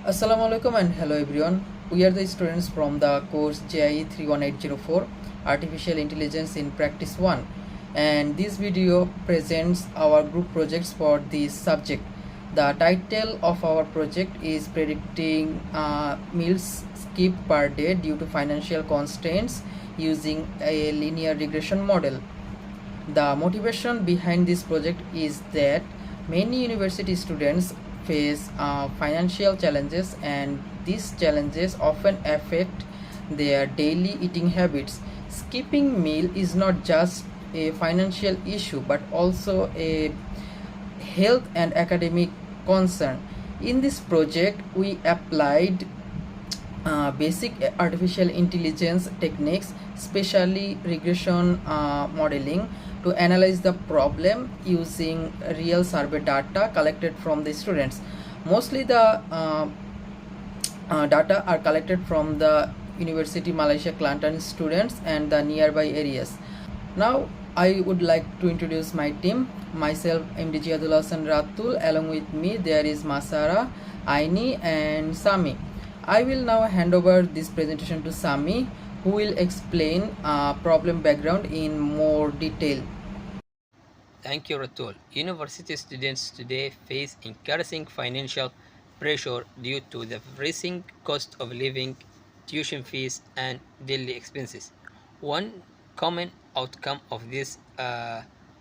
Assalamualaikum and hello everyone. We are the students from the course JIE31804 Artificial Intelligence in Practice 1, and this video presents our group projects for this subject. The title of our project is predicting meals skipped per day due to financial constraints using a linear regression model. The motivation behind this project is that many university students face financial challenges, and these challenges often affect their daily eating habits. Skipping meal is not just a financial issue but also a health and academic concern. In this project, we applied basic artificial intelligence techniques, especially regression modeling, to analyze the problem using real survey data collected from the students. Mostly the data are collected from the University Malaysia Kelantan students and the nearby areas. Now I would like to introduce my team. Myself, MD Jihadul Hasan Ratul. Along with me there is Masara, Aini and Sami. I will now hand over this presentation to Sami, who will explain problem background in more detail. Thank you, Ratul. University students today face increasing financial pressure due to the rising cost of living, tuition fees, and daily expenses. One common outcome of this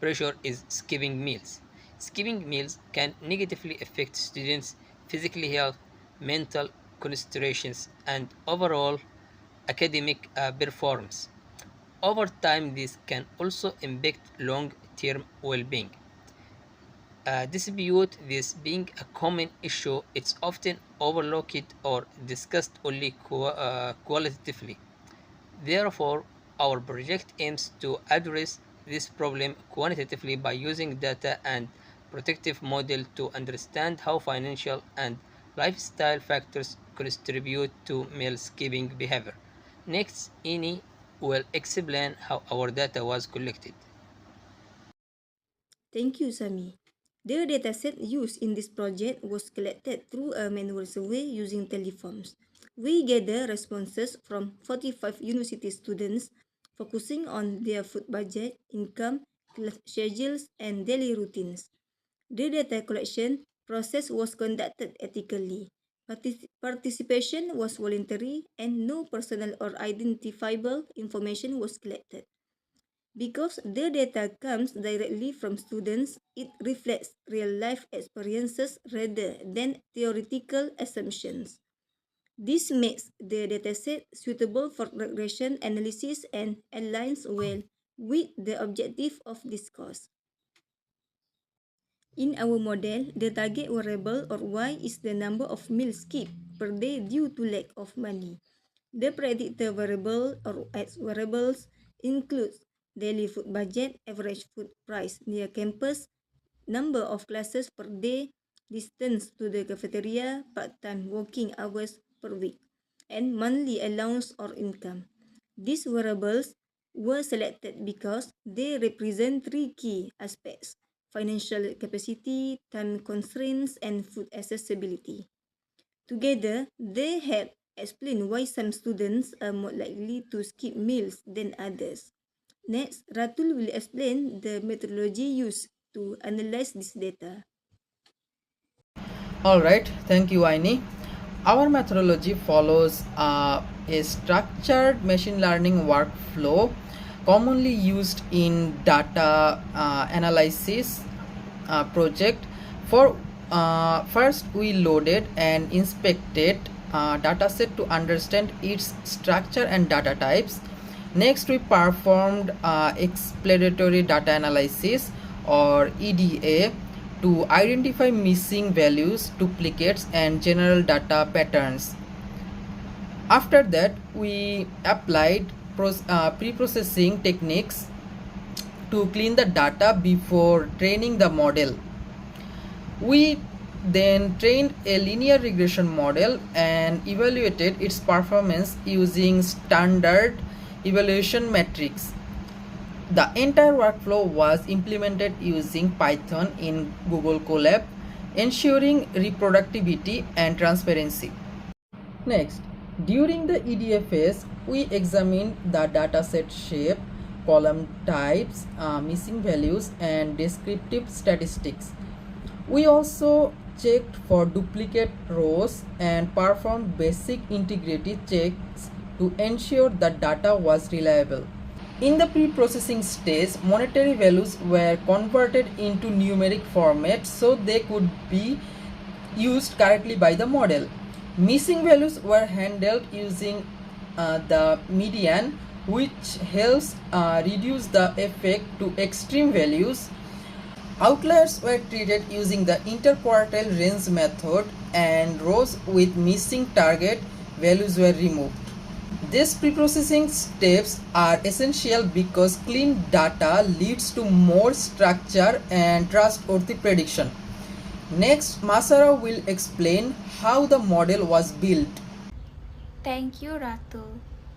pressure is skipping meals. Skipping meals can negatively affect students' physical health, mental concentrations, and overall academic performance. Over time, this can also impact long-term well-being. Despite this being a common issue, it's often overlooked or discussed only qualitatively. Therefore, our project aims to address this problem quantitatively by using data and predictive model to understand how financial and lifestyle factors contribute to meal skipping behavior. Next, Ini will explain how our data was collected. Thank you, Sami. The dataset used in this project was collected through a manual survey using teleforms. We gathered responses from 45 university students focusing on their food budget, income, class schedules, and daily routines. The data collection process was conducted ethically. Participation was voluntary and no personal or identifiable information was collected. Because the data comes directly from students, it reflects real-life experiences rather than theoretical assumptions. This makes the dataset suitable for regression analysis and aligns well with the objective of this course. In our model, the target variable or y is the number of meals skipped per day due to lack of money. The predictor variable or x variables includes daily food budget, average food price near campus, number of classes per day, distance to the cafeteria, part-time working hours per week, and monthly allowance or income. These variables were selected because they represent three key aspects: financial capacity, time constraints, and food accessibility. Together, they help explain why some students are more likely to skip meals than others. Next, Ratul will explain the methodology used to analyze this data. Alright, thank you, Aini. Our methodology follows a structured machine learning workflow commonly used in data analysis project. First, we loaded and inspected dataset to understand its structure and data types. Next, we performed exploratory data analysis or EDA to identify missing values, duplicates, and general data patterns. After that, we applied pre-processing techniques to clean the data before training the model. We then trained a linear regression model and evaluated its performance using standard evaluation metrics. The entire workflow was implemented using Python in Google Colab ensuring reproducibility and transparency. Next, during the EDFS, we examined the dataset shape, column types, missing values, and descriptive statistics. We also checked for duplicate rows and performed basic integrity checks to ensure the data was reliable. In the pre-processing stage, monetary values were converted into numeric format so they could be used correctly by the model. Missing values were handled using the median, which helps reduce the effect to extreme values. Outliers were treated using the interquartile range method, and rows with missing target values were removed. These preprocessing steps are essential because clean data leads to more structure and trustworthy prediction. Next, Masara will explain how the model was built. Thank you, Ratu.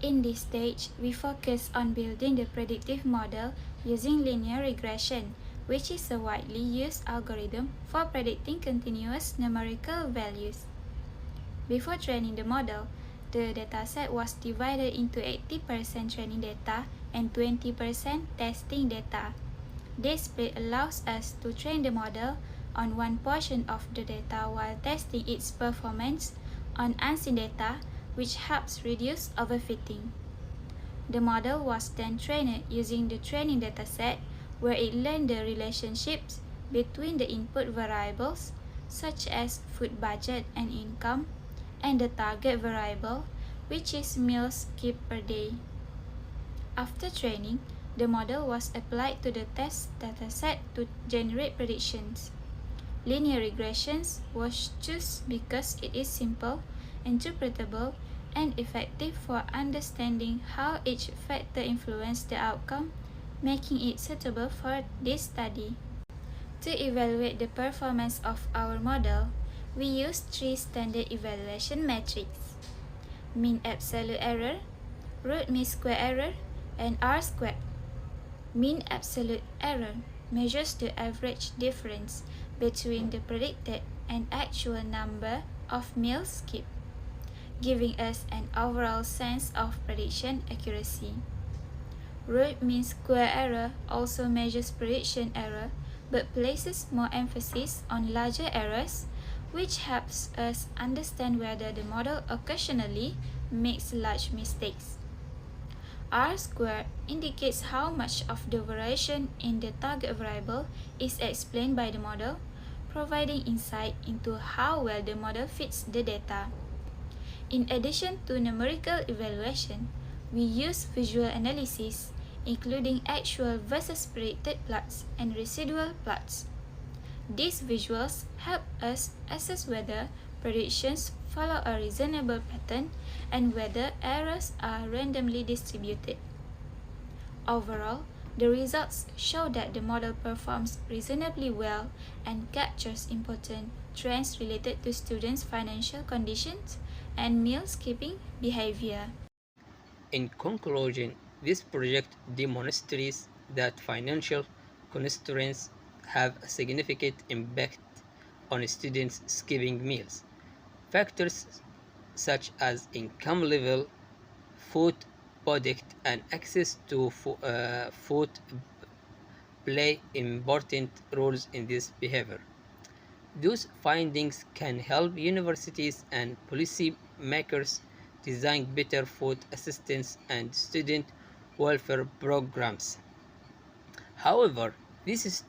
In this stage, we focus on building the predictive model using linear regression, which is a widely used algorithm for predicting continuous numerical values. Before training the model, the dataset was divided into 80% training data and 20% testing data. This split allows us to train the model on one portion of the data while testing its performance on unseen data, which helps reduce overfitting. The model was then trained using the training dataset, where it learned the relationships between the input variables, such as food budget and income, and the target variable, which is meals skipped per day. After training, the model was applied to the test dataset to generate predictions. Linear regressions was chosen because it is simple, interpretable, and effective for understanding how each factor influences the outcome, making it suitable for this study. To evaluate the performance of our model, we use three standard evaluation metrics: mean absolute error, root mean square error, and R-squared. Mean absolute error measures the average difference between the predicted and actual number of meals skipped, giving us an overall sense of prediction accuracy. Root mean square error also measures prediction error but places more emphasis on larger errors, which helps us understand whether the model occasionally makes large mistakes. R-squared indicates how much of the variation in the target variable is explained by the model, providing insight into how well the model fits the data. In addition to numerical evaluation, we use visual analysis, including actual versus predicted plots and residual plots. These visuals help us assess whether predictions follow a reasonable pattern and whether errors are randomly distributed. Overall, the results show that the model performs reasonably well and captures important trends related to students' financial conditions and meal skipping behavior. In conclusion, this project demonstrates that financial constraints have a significant impact on students skipping meals. Factors such as income level, food budget, and access to food play important roles in this behavior. Those findings can help universities and policymakers design better food assistance and student welfare programs. However, this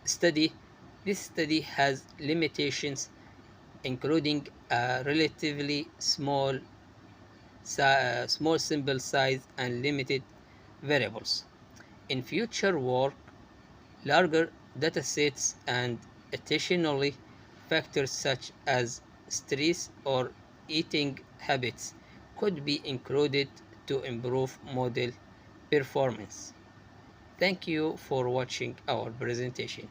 study has limitations, including a relatively small sample size and limited variables. In future work, larger datasets and additionally factors such as stress or eating habits could be included to improve model performance. Thank you for watching our presentation.